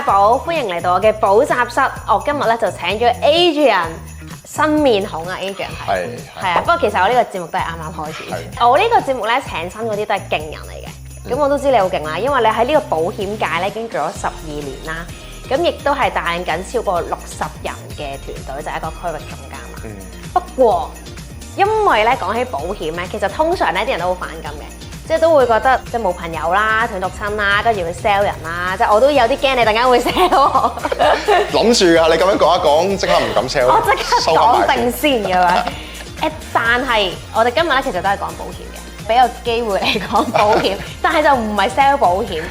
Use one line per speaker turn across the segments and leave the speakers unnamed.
係寶，歡迎嚟到我嘅補習室。我今日咧就請咗 Adrian 新面孔啊 ，Adrian 係啊。不過其實我呢個節目都係啱啱開始。我呢個節目咧請親嗰啲都係勁人嚟嘅。咁我都知你好勁啦，因為你喺呢個保險界咧已經做咗12年啦。咁亦都係帶領緊超過60人嘅團隊，就係一個區域總監啦。不過因為咧講起保險咧，其實通常咧啲人都好反感嘅。即係都會覺得即係冇朋友啦、斷獨親啦，跟住會 sell 人啦，即係我都有啲驚你突然間會 sell 我。
諗住㗎，你咁樣講一講，即刻唔敢 sell。
我即刻講定先嘅嘛。但係我哋今日咧其實都係講保險嘅，俾個機會你講保險，但係就唔係 sell 保險。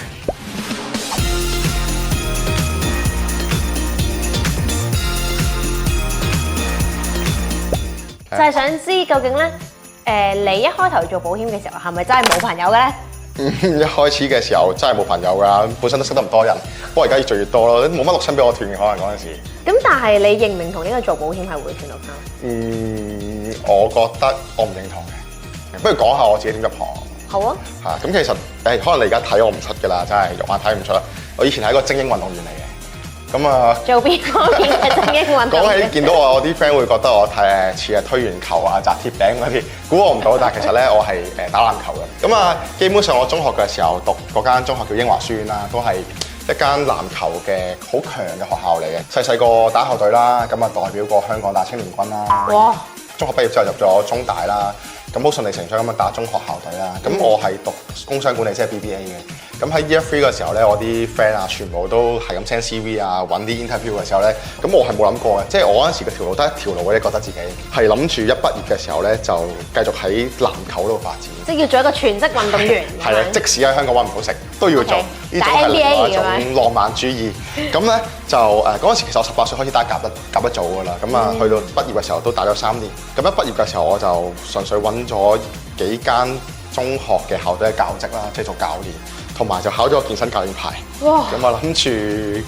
就係想知究竟咧？你一開頭做保險嘅時候係咪真係冇朋友嘅咧？
一開始嘅時候真係冇朋友㗎，本身都識得唔多人。不過而家越做越多咯，冇乜獨親俾我斷嘅，可能嗰陣時。咁
但係你認唔認同呢個做保險係會斷獨親？
我覺得我唔認同嘅。不如講下我自己點入行。
好啊。
咁其實可能你而家睇我唔出㗎啦，真係肉眼睇唔出啦。我以前係一個精英運動員嚟嘅。咁啊，
做邊方面嘅精英運動員？
講起見到我啲 friend 會覺得我睇似係推圓球啊、擲鐵餅嗰啲，估我唔到。但係其實咧，我係打籃球嘅。咁啊，基本上我中學嘅時候讀嗰間中學叫英華書院啦，都係一間籃球嘅好強嘅學校嚟嘅。細個打校隊啦，咁啊代表過香港打青年軍啦。哇！中學畢業之後入咗中大啦，咁好順理成章咁樣打中學校隊啦。咁我係讀工商管理，即係 BBA 嘅。咁喺 Year 3嘅時候咧，我啲 friend 啊，全部都係咁 send CV 啊，揾啲 interview 嘅時候咧，咁我係冇諗過嘅，即係我嗰陣時嘅條路得一條路嘅啫，覺得自己係諗住一畢業嘅時候咧，就繼續喺籃球度發展，
即係要做一個全職運動員。係啊，
即使喺香港揾唔到食，都要做。呢種係另外一種浪漫主義。咁咧就嗰陣時其實我18歲開始打甲一組㗎啦，咁啊去到畢業嘅時候都打咗3年。咁一畢業嘅時候我就純粹揾咗幾間中學嘅校隊嘅教職啦，即係做教練。同埋就考咗個健身教練牌，咁啊諗住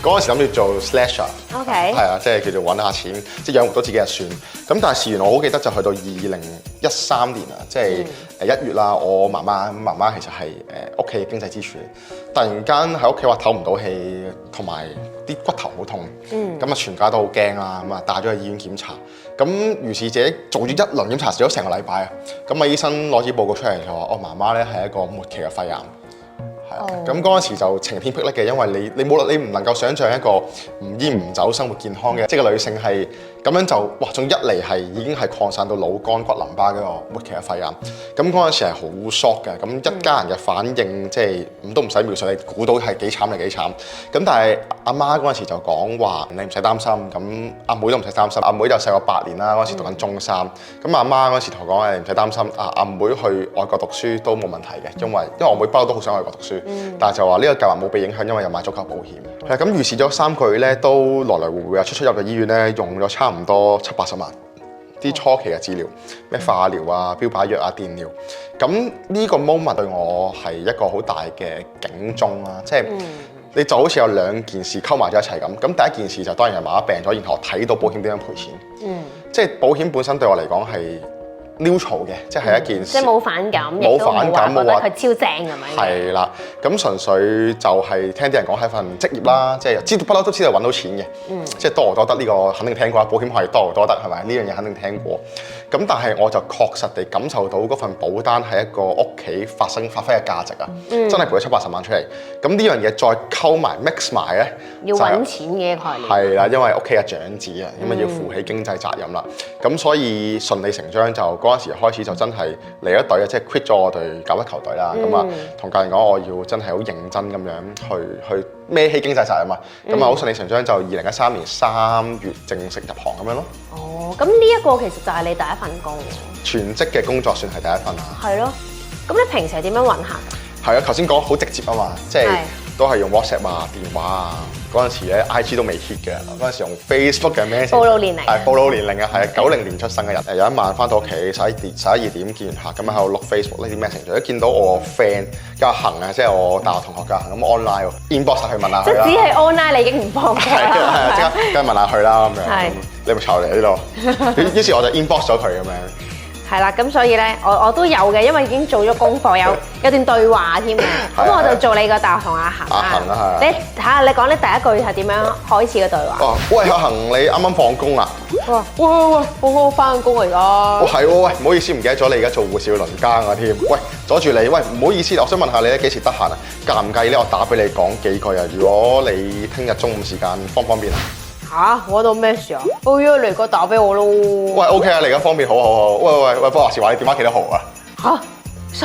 嗰陣時諗住做 slasher， 係啊，即係叫做揾下錢，即係養活到自己就算。咁但係事緣我好記得就去到2013年啊，即係1月啦，我媽媽其實係屋企嘅經濟支柱，突然間喺屋企話唞唔到氣，同埋啲骨頭好痛，咁啊全家都好驚啦，咁啊帶咗去醫院檢查，咁如是者做咗一輪檢查，做咗成個禮拜啊，咁啊醫生攞支報告出嚟就話我媽媽咧係一個末期嘅肺癌。咁嗰陣時就晴天霹靂嘅，因為你唔能夠想像一個唔煙唔酒、生活健康嘅即係個女性係咁樣就哇，仲一嚟係已經係擴散到腦幹骨淋巴嗰個末期嘅肺癌。咁嗰陣時係好 shock 嘅，咁一家人嘅反應即係都唔使描述，你估到係幾慘係幾慘。咁但係阿媽嗰陣時就講話你唔使擔心，咁阿妹都唔使擔心。阿妹就細我8年啦，嗰陣時讀緊中3。咁阿媽嗰陣時同我講你唔使擔心，阿妹去外國讀書都冇問題嘅，因為我妹不嬲都好想外國讀書。但係就話呢個計劃冇被影響，因為有買足夠保險。係咁，預示咗3個月咧，都來來回回啊，出入醫院咧，用咗差唔多70-80萬。啲初期嘅治療，咩化療啊、標靶藥啊、電療。咁呢個 moment 對我係一個好大嘅警鐘啦，即係你就好似有2件事溝埋咗一齊咁。咁第一件事就當然係媽媽病咗，然後我睇到保險點樣賠錢。即係保險本身對我嚟講係neutral嘅，即係一件事，
即係冇反感，冇反感，冇話佢超正係咪？
係啦，咁純粹就係聽啲人講係份職業啦，即係不嬲都知道揾到錢嘅，即係多勞多得呢個肯定聽過啦，保險係多勞多得係咪？呢樣嘢肯定聽過。咁但係我就確實地感受到嗰份保單係一個屋企發揮嘅價值啊，真係賠咗70-80萬出嚟。咁呢樣嘢再溝埋 mix 埋咧，
要揾錢嘅概念。
係啦，因為屋企嘅長子啊，咁啊要負起經濟責任啦。咁所以順理成章就嗰陣時開始就真係離咗隊啊，即係 quit 咗我隊甲一球隊啦。咁啊同教練講我要真係好認真咁樣去孭起經濟責任啊。咁啊好順理成章就2013年3月正式入行咁樣咯。
哦，咁呢一個其實就係你第一份工喎。
全職嘅工作算係第一份啊。
係咯。咁你平時係點樣揾客㗎？
係啊，頭先講好直接啊嘛，即係都係用 WhatsApp 啊、電話啊。嗰陣時咧 IG 都未 hit 嘅，嗰陣時用 Facebook 嘅 message。暴露年齡。係暴露年齡啊，係90年出生嘅人。有一晚翻到屋企11點見完客，咁喺度碌 Facebook 呢啲 message，一見到我個 friend 叫恒啊，即係我大學同學叫恒咁 online inbox 去問下佢啦。
即係只係 online 你已經唔放棄啦。
係啊，即刻問下佢啦咁樣。你咪炒嚟呢度？於是我就 inbox 咗佢咁樣。
係啦，咁所以咧，我都有嘅，因為已經做咗功課，有段對話添嘅。咁我就做你個大學同阿恒啦。你睇下，你講你第一句係點樣開始嘅對話？
喂，阿恒，你啱啱放工啊？
喂，我翻緊工嚟㗎。
係喎，喂，唔好意思，唔記得咗你而家做護士要輪更啊添。喂，阻住你，喂，唔好意思，我想問下你咧幾時得閒啊？介唔介意咧？我打俾你講幾句啊？如果你聽日中午時間方唔方便啊？
嚇！我到咩事啊？我約你個打俾我咯。
喂 ，OK 啊，你而家方便，好。喂，不話時話，你電話幾多號啊？
嚇！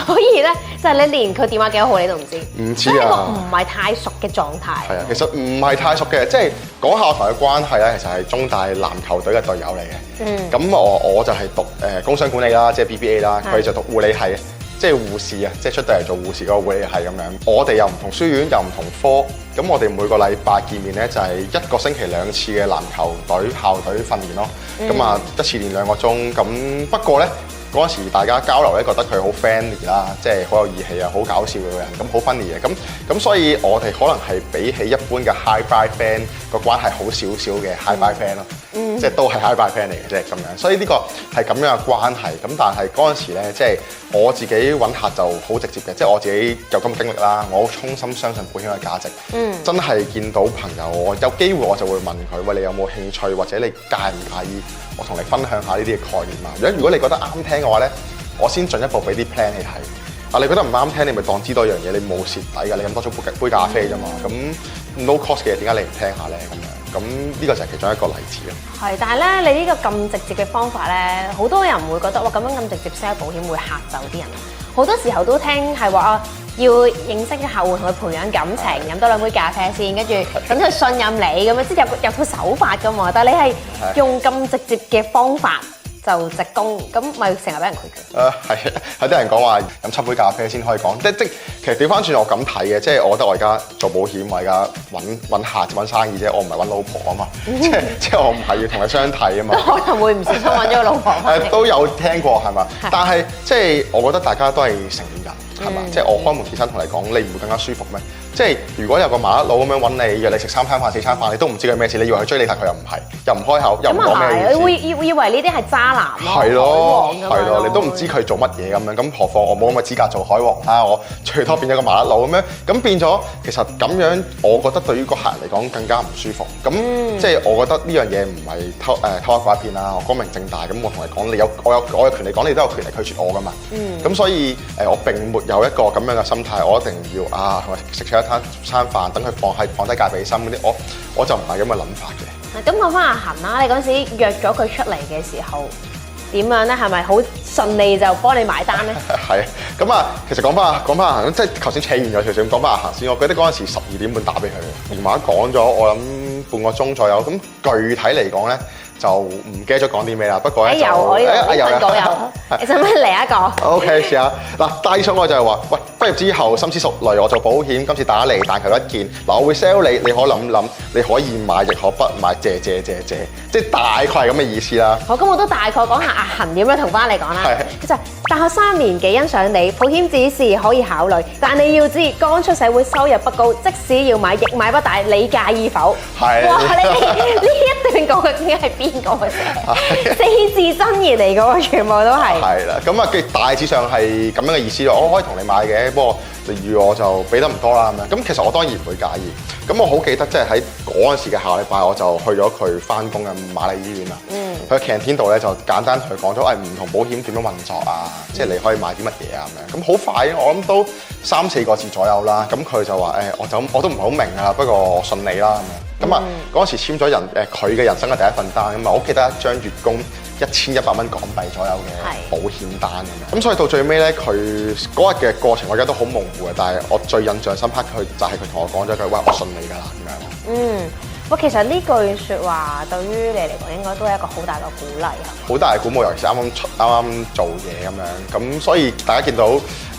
所以咧，就係你連佢電話幾多號你都唔知。
唔知啊。
一個唔係太熟嘅狀態。
係啊，其實唔係太熟嘅，即係講下我同佢關係咧，其實係中大籃球隊嘅隊友嚟嘅。咁我就係讀工商管理啦，即係 BBA 啦，佢就讀護理系。即係護士啊，即係出到嚟做護士嗰個護理系咁樣。我哋又唔同書院，又唔同科，咁我哋每個禮拜見面咧，就係一個星期2次嘅籃球隊校隊訓練咯。咁啊，一次練2個鐘。咁不過咧，嗰陣時大家交流咧，覺得佢好 friendly 啦，即係好有義氣啊，好搞笑嘅人，咁好 funny 嘅。咁所以我哋可能係比起一般嘅 hi-bye friend 個關係好少少嘅 hi-bye friend 咯。即係都係 hi-bye friend 嚟嘅啫咁樣，所以呢個係咁樣嘅關係。咁但係嗰陣時咧，即係我自己揾客就好直接嘅，即係我自己有咁嘅經歷啦。我好衷心相信保險嘅價值。真係見到朋友，我有機會我就會問佢：喂，你有冇興趣，或者你介唔介意我同你分享下呢啲嘅概念啊？如果你覺得啱聽嘅話咧，我先進一步俾啲 plan 你睇。啊，你覺得唔啱聽，你咪當知多一樣嘢，你冇蝕底㗎，你飲多咗杯咖啡啫嘛。咁 no cost 嘅嘢，點解你唔聽下咧？咁樣。咁呢個就係其中一個例子咯。係，
但係咧，你呢個咁直接嘅方法咧，好多人會覺得哇，咁樣咁直接 sell 保險會嚇走啲人。好多時候都聽係話要認識嘅客戶同佢培養感情，飲多2杯咖啡先，跟住等佢信任你咁樣，即係有套手法㗎嘛。但係你係用咁直接嘅方法就直攻，咁咪成日俾人拒絕。
係，有啲人講話飲7杯咖啡先可以講，即其實調翻轉我咁睇嘅，即係我覺得我而家做保險，我而家揾客揾生意啫，我唔係揾老婆啊嘛，即係我唔係要同佢相睇啊嘛。
可能會唔小心揾咗個老婆。
都有聽過係嘛？但係即係我覺得大家都係成年人係嘛？即係我開門見山同你講，你唔會更加舒服咩？即係如果有個麻甩佬咁樣揾你，約你食3餐飯4餐飯，你都唔知佢咩事，你以為佢追你，但佢又唔係，又唔開口，又唔講咩意思。
會以為呢啲係渣男咯，
係咯，你都唔知佢做乜嘢咁樣，咁何況我冇咁嘅資格做海王啊！我最多變咗個麻甩佬咁樣，咁變咗其實咁樣，我覺得對於個客人嚟講更加唔舒服。咁即係我覺得呢樣嘢唔係偷偷拐騙啦，我光明正大咁我同你講，我有權利講，你都有權利拒絕我噶嘛。咁所以我並沒有一個咁樣嘅心態，我一定要同佢食餐飯，等佢放低戒備心嗰啲，我就唔係咁嘅諗法嘅。
咁講翻阿恒啦，你嗰陣時約咗佢出嚟嘅時候點樣咧？係咪好順利就幫你買單咧？
係咁啊，其實講翻阿恒，即係頭先扯遠咗少少，講翻阿恒先。我記得嗰陣時12點半打俾佢，電話講咗我諗半個鐘左右。咁具體嚟講咧，就唔記得咗講啲咩啦。不過咧
我呢度有，你使唔使嚟一個
？OK， 試下嗱，帶出我就係話，喂，畢業之後深思熟慮，我做保險，今次打嚟但求一見。嗱，我會 sell 你，你可諗，你可以買，亦可不買，謝，即係大概係咁嘅意思啦。
好，咁我都大概講下阿恒點樣同翻你講啦。其實大學3年幾欣賞你，保險只是可以考慮，但你要知剛出社會收入不高，即使要買亦買不大，你介意否？
係。
哇！呢一段講嘅究竟係邊個寫？4字真言嚟嘅喎，全部都係。係
啦，咁啊，大致上係咁樣嘅意思咯。我可以同你買嘅，不過例如我就俾得唔多啦咁樣。咁其實我當然唔會介意。咁我好記得，即係喺嗰陣時嘅下禮拜，我就去咗佢翻工嘅瑪麗醫院啦。佢 canteen 度咧就簡單同佢講咗，唔同保險點樣運作啊，即係你可以買啲乜嘢啊咁樣。咁好快，我諗都3-4個字左右啦。咁佢就話我都唔係好明啊，不過我信你啦咁樣。咁啊嗰陣時簽咗佢嘅人生嘅第一份單咁啊，我記得一張月供1100蚊港幣左右嘅保險單咁樣。咁所以到最尾咧，佢嗰日嘅過程我而家都好模糊嘅，但係我最印象深刻佢就係佢同我講咗句，喂，我信你㗎啦咁樣。
不過其實呢句説話對於你嚟講應該都係一個好大嘅鼓勵啊！
好大嘅鼓舞，尤其是啱啱做嘢咁樣。咁所以大家見到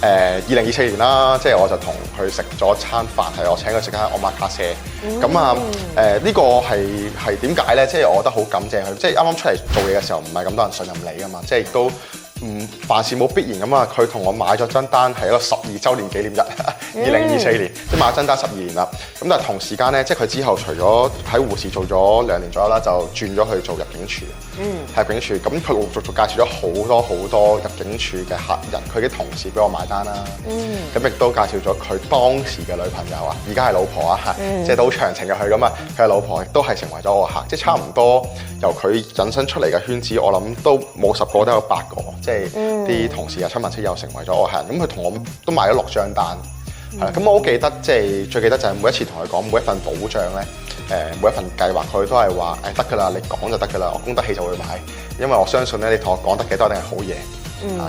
2024年啦，即係我就同佢食咗餐飯，係我請佢食間omakase。咁啊呢個係點解咧？即係我覺得好感謝佢，即係啱啱出嚟做嘢嘅時候，唔係咁多人信任你㗎嘛，即係亦都凡事冇必然咁啊！佢同我買咗張單係一個12週年紀念日，2024年，即係買咗張單12年啦。咁但係同時間咧，即係佢之後除咗喺護士做咗2年左右啦，就轉咗去做入境處。入境處咁佢陸陸續續介紹咗好多入境處嘅客人，佢嘅同事俾我買單啦。咁亦都介紹咗佢當時嘅女朋友啊，而家係老婆啊，即係都好長情嘅佢咁啊。佢嘅老婆亦都係成為咗我嘅客，即係差唔多由佢引申出嚟嘅圈子，我諗都冇10個都有8個。即係啲同事啊、親朋戚友成為咗我客人，咁佢同我都買咗6張單，係啦。咁我好記得，即係最記得就係每一次同佢講每一份保障咧，每一份計劃，佢都係話得㗎啦，你講就得㗎啦，我供得起就會買，因為我相信咧，你同我講得嘅都一定係好嘢。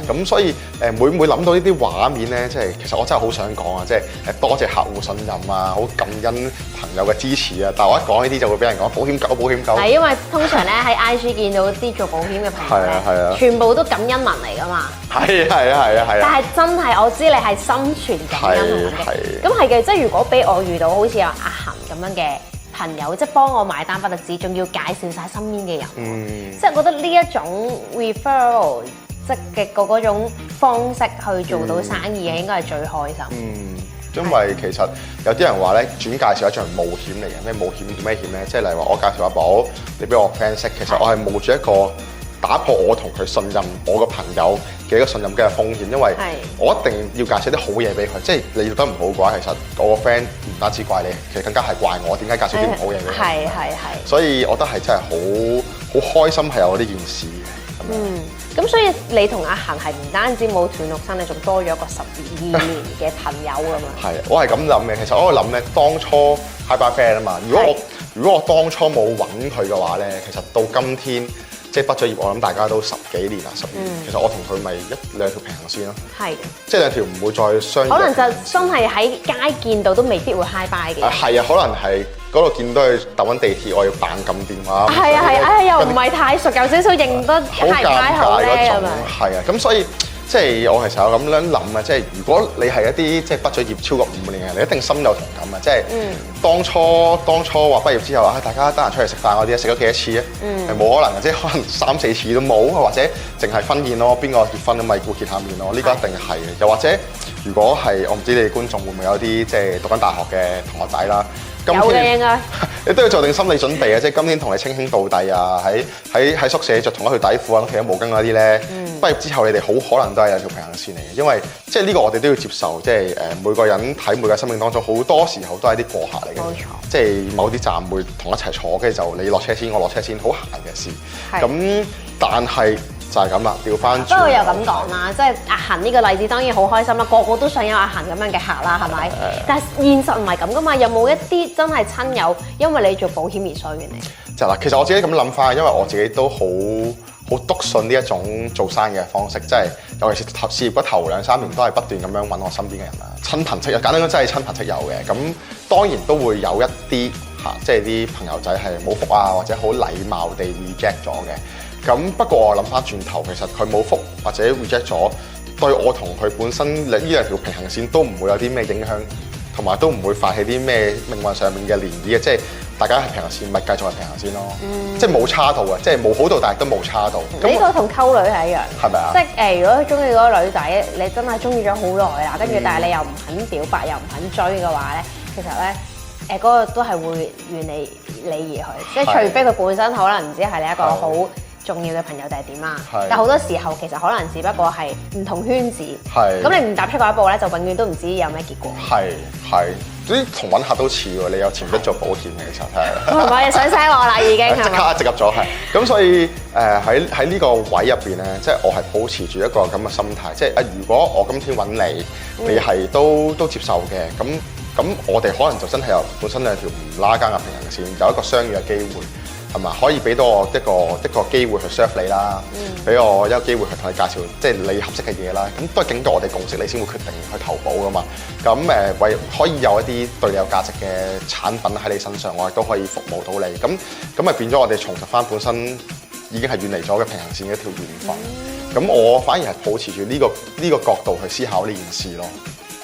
咁所以每諗到呢啲畫面咧，即係其實我真係好想講啊，即係多謝客戶信任啊，好感恩朋友嘅支持啊。但係我一講呢啲就會俾人講保險狗。
係因為通常咧喺 IG 見到啲做保險嘅朋友咧，全部都感恩文嚟㗎嘛。係啊。但係真係我知你係心存感恩文嘅。咁係嘅，即係如果俾我遇到好似有阿恒咁樣嘅朋友，即係幫我買單不特止，仲要介紹晒身邊嘅人，即係覺得呢一種 referral。積極嘅嗰種方式去做到生意嘅，應該係最開心。
因為其實有啲人話咧，轉介紹一場冒險嚟嘅，咩冒險咩險咧？即係例如話我介紹阿寶，你俾我 friend 識，其實我係冒住一個打破我同佢信任我個朋友嘅一個信任嘅風險，因為我一定要介紹啲好嘢俾佢。即係你做得唔好嘅話，其實我個 friend 唔單止怪你，其實更加係怪我點解介紹啲唔好嘢俾佢。係。所以我覺得係真係好開心係有呢件事嘅。
咁所以你同阿恒係唔單止冇斷六親，你仲多咗一個12年嘅朋友㗎嘛？係，
我係咁諗嘅。其實我諗咧，當初 high bye friend 啊嘛。如果我當初冇揾佢嘅話咧，其實到今天即係畢咗業，我諗大家都10幾年啦，12年。其實我同佢咪1-2條平行線咯。係，即係2條唔會再相遇。可能就真係喺街見到都未必會 high bye 嘅。係啊，可能係。嗰度見到佢搭緊地鐵，我要扮撳電話。係啊，又唔係太熟，有少少認得太唔太好咧咁樣。係啊，咁所以即係我其實有咁樣諗啊，即係如果你係一啲即係畢咗業超過5年嘅，你一定深有同感啊！即係當初話畢業之後大家得閒出嚟食飯嗰啲，食咗幾多次啊？係冇可能嘅，即係可能3-4次都冇，或者淨係婚宴咯，邊個結婚咁咪顧見下面咯？呢個一定係嘅。又或者如果係我唔知你哋觀眾會唔會有啲即係讀緊大學嘅同學仔啦。有嘅應該，你都要做定心理準備啊！即係今天同你稱兄道弟啊，喺宿舍着同一條底褲啊，企喺毛巾嗰啲咧，畢業之後你哋好可能都係有條平行線嚟嘅，因為即係呢個我哋都要接受，即係每個人喺每個生命當中好多時候都係啲過客嚟嘅，冇錯。即係某啲站會同一齊坐，跟住就你落車先，我落車先，好閒嘅事。咁但係。就係咁啦，調翻轉。不過又咁講啦，即係阿恒呢個例子當然好開心啦，個個都想有阿恒咁樣嘅客啦，係咪？但係現實唔係咁噶嘛，有冇一啲真係親友因為你做保險而衰嘅你？就嗱，其實我自己咁諗翻，因為我自己都好篤信呢一種做生意嘅方式，即係尤其是事業嗰頭2-3年都係不斷咁樣揾我身邊嘅人啦，親朋戚友，簡單講真係親朋戚友嘅。咁當然都會有一啲即係啲朋友仔係冇福啊，或者好禮貌地 reject 咗嘅。咁不過我諗翻轉頭，其實佢冇覆或者 reject 咗，對我同佢本身呢2條平行線都唔會有啲咩影響，同埋都唔會發起啲咩命運上面嘅漣漪嘅，即係大家係平行線，咪繼續係平行線咯，即係冇差到嘅，即係冇好到，但係都冇差到。呢個同溝女係一樣，係咪啊？即係如果中意嗰個女仔，你真係中意咗好耐啦，跟住但係你又唔肯表白，又唔肯追嘅話咧，其實咧嗰個都係會遠離你而去，即係除非佢本身可能唔知係你一個好重要嘅朋友定係點啦，但好多時候其實可能只不過係唔同圈子，咁你唔踏出嗰一步咧，就永遠都唔知有咩結果。係，啲同揾客都似喎，你有潛質做保險嘅其實係。唔係想聲我啦已經，即刻直入咗係。咁所以喺呢個位入邊咧，即係我係保持住一個咁嘅心態，即係如果我今天揾你，你係都接受嘅，咁我哋可能就真係有本身2條唔拉更嘅平行線，有一個相遇嘅機會。係嘛？可以俾到我一個機會去 serve 你啦，俾我一個機會去同你介紹，即係你合適嘅嘢啦。咁都係經過我哋共識，你先會決定去投保噶嘛。咁為可以有一啲對你有價值嘅產品喺你身上，我亦都可以服務到你。咁咪變咗我哋重拾翻本身已經係遠離咗嘅平行線嘅一條緣分。咁我反而係保持住呢個角度去思考呢件事咯。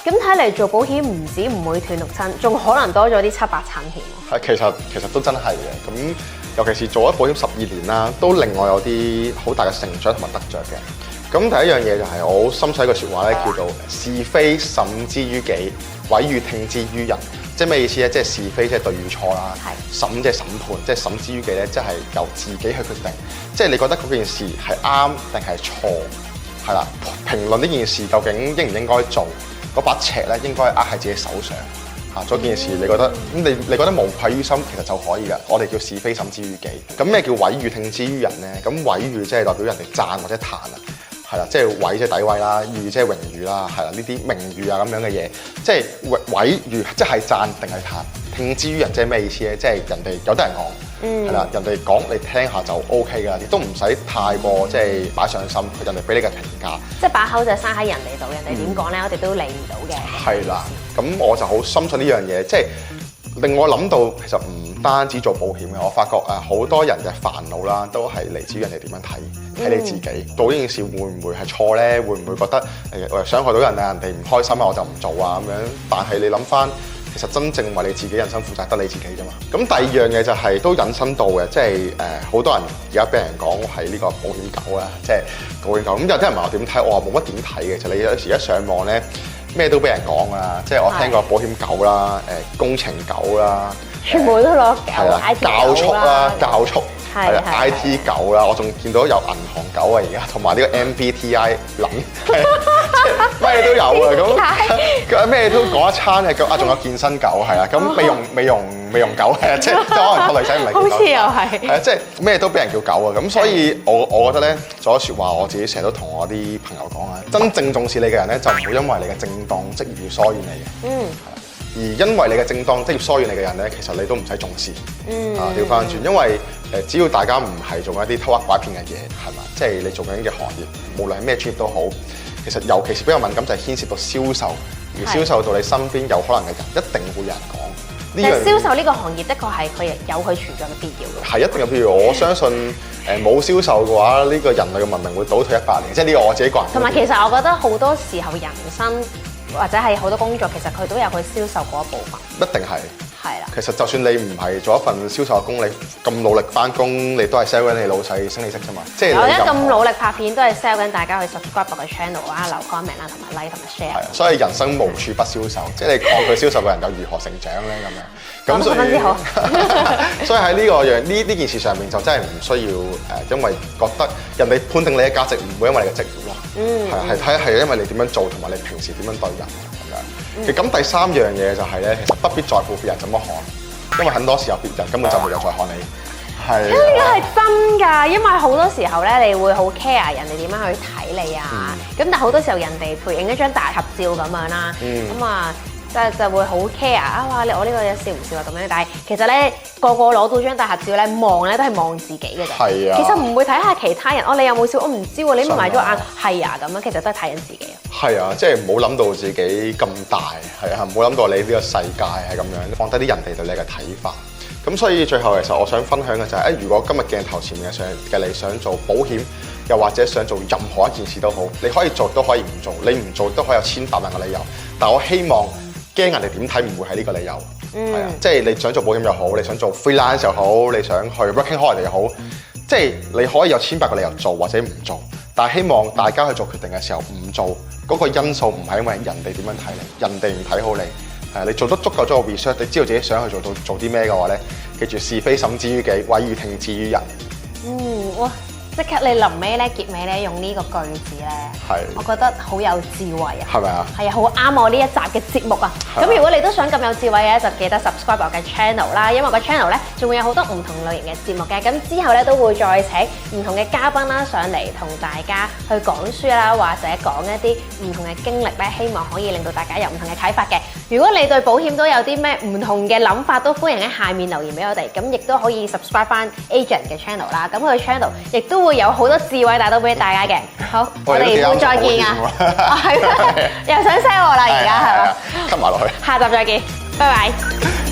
咁睇嚟做保險唔止唔會斷六親，仲可能多咗啲7-8親險喎。係，其實都真係嘅。咁尤其是做咗保險12年啦，都另外有啲好大嘅成長同埋得着嘅。咁第一樣嘢就係我好深信一句説話咧，叫做是非審之於己，毀譽聽之於人。即係咩意思咧？即係是非即係對與錯啦，審即係審判，即係審之於己咧，即係由自己去決定。即係你覺得嗰件事係啱定係錯，係啦。評論呢件事究竟應唔應該做？嗰把尺咧應該握喺自己手上。做件事你覺得咁你覺得無愧於心，其實就可以㗎。我哋叫是非審之於己。咁咩叫毀譽聽之於人咧？咁毀譽即係代表人哋讚或者彈啊。係啦，即係毀即係詆毀啦，譽即係榮譽啦，係啦，呢啲名譽啊咁樣嘅嘢，即係毀譽即係讚定係彈。聽之於人即係咩意思咧？即係人哋有得人講，係啦，人哋講你聽下就 OK 㗎啦，亦都唔使太過即係擺上心，人哋俾你嘅評價。
即係把口就生喺人哋度，人哋點講咧，我哋都理唔到嘅。
係啦，咁我就好深信呢樣嘢，即係令我諗到其實唔單止做保險嘅，我發覺好多人嘅煩惱啦，都係嚟自於人哋點樣睇你自己。做呢件事會唔會係錯咧？會唔會覺得傷害到人啊？人哋唔開心啊，我就唔做啊咁樣。但係你諗翻，其實真正為你自己人生負責得你自己啫嘛。咁第二樣嘢就係都引申到嘅，即係好多人而家俾人講係呢個保險狗啦，即係保險狗。咁有啲人問我點睇，我話冇乜點睇嘅。就你有時一上網咧，咩都俾人講啊，即係我聽過保險狗啦，工程狗啦，
全部都攞狗，
教速啦，教速。係啊 ，IT 狗啦，我仲見到有銀行狗啊，而家同埋呢個 MBTI 諗，咩都有啊，咁咩都講一餐係仲有健身狗係啊，咁美容狗係即係可能個女仔唔係叫狗，
好似又係，
係啊，即係咩都俾人叫狗啊，咁所以我覺得咧，做咗説話，我自己成日都同我啲朋友講啊，真正重視你嘅人咧，就唔會因為你嘅正當職業要疏遠你嘅，而因為你嘅正當職業疏遠你嘅人咧，其實你都唔使重視，調翻轉，因為只要大家唔係做一啲偷呃拐騙嘅嘢，係嘛？即係你做緊嘅行業，無論係咩專業都好，其實尤其是比較敏感就係牽涉到銷售，而銷售到你身邊有可能嘅人，一定會有人講。
但係銷售呢個行業的確係佢有佢存在嘅必要嘅。係
一定有必要，我相信冇銷售嘅話，呢個人類嘅文明會倒退100年。即係呢個我自己個人。
同埋其實我覺得好多時候人生或者係好多工作，其實佢都有佢銷售嗰一部分。
一定係。
係啦，
其實就算你唔係做一份銷售嘅工，你咁努力翻工，你都係 sell 緊你老細升你息啫嘛。即係
我而家咁努力拍片，都係 sell 緊大家去 subscribe 我嘅 channel 啊、留 comment 啦、同埋 like 同埋 share。係啊，
所以人生無處不銷售，即係你抗拒銷售嘅人又如何成長咧？咁樣咁
十分之好。
所以喺呢件事上面就真係唔需要因為覺得人哋判定你嘅價值，唔會因為你嘅職業咯。係因為你點樣做同埋你平時點樣對人。咁第三樣嘢就係咧，其實不必在乎別人怎麼看，因為很多時候別人根本就沒有在看你。係。呢個係
真㗎，因為好多時候咧，你會好 care 人哋點樣去睇你啊。咁但係好多時候人哋譬如影一張大合照咁樣啦，咁啊就會好 care 啊！哇，我呢個嘢笑唔笑啊咁樣？但係其實咧，個攞到張大合照咧，望咧都係望自己嘅啫。係啊。其實唔會睇下其他人，你有冇笑？我唔知喎，你眯埋咗眼，係啊咁樣，其實都係睇緊自己。
係啊，即係唔好諗到自己咁大，係啊，唔好諗到你呢個世界係咁樣，放低啲人哋對你嘅睇法。咁所以最後其實我想分享嘅就係，如果今日鏡頭前面嘅你想做保險，又或者想做任何一件事都好，你可以做都可以唔做，你唔做都可以有千百萬嘅理由。但我希望驚人哋點睇唔會係呢個理由，係啊，即係你想做保險又好，你想做 freelance 又好，你想去 working holiday 又好，即係你可以有千百個理由做或者唔做。但係希望大家去做決定嘅時候唔做嗰個因素，唔係因為人哋點樣睇你，人哋唔睇好你，你做得足夠咗個 research，你知道自己想去做啲咩嘅話咧，記住是非審之於己，毀譽聽之於人。
哇！即刻你臨尾咧結尾咧用呢個句子咧，我覺得好有智慧啊！係咪啊？係啊，好啱我呢一集嘅節目啊！咁如果你都想咁有智慧嘅，就記得 subscribe 我嘅 channel 啦，因為我個 channel 咧仲會有好多唔同類型嘅節目嘅。咁之後咧都會再請唔同嘅嘉賓啦上嚟同大家去講書啦，或者講一啲唔同嘅經歷咧，希望可以令到大家有唔同嘅啟發嘅。如果你對保險都有啲咩唔同嘅諗法，都歡迎喺下面留言俾我哋。咁亦都可以 subscribe 翻 Agent 嘅 channel 啦。咁佢 channel 亦都會有好多智慧帶到俾大家嘅。好，我哋會再見啊！係咩？又想 sell 我啦，而家係嘛？
吸埋落去。
下集再見，拜拜。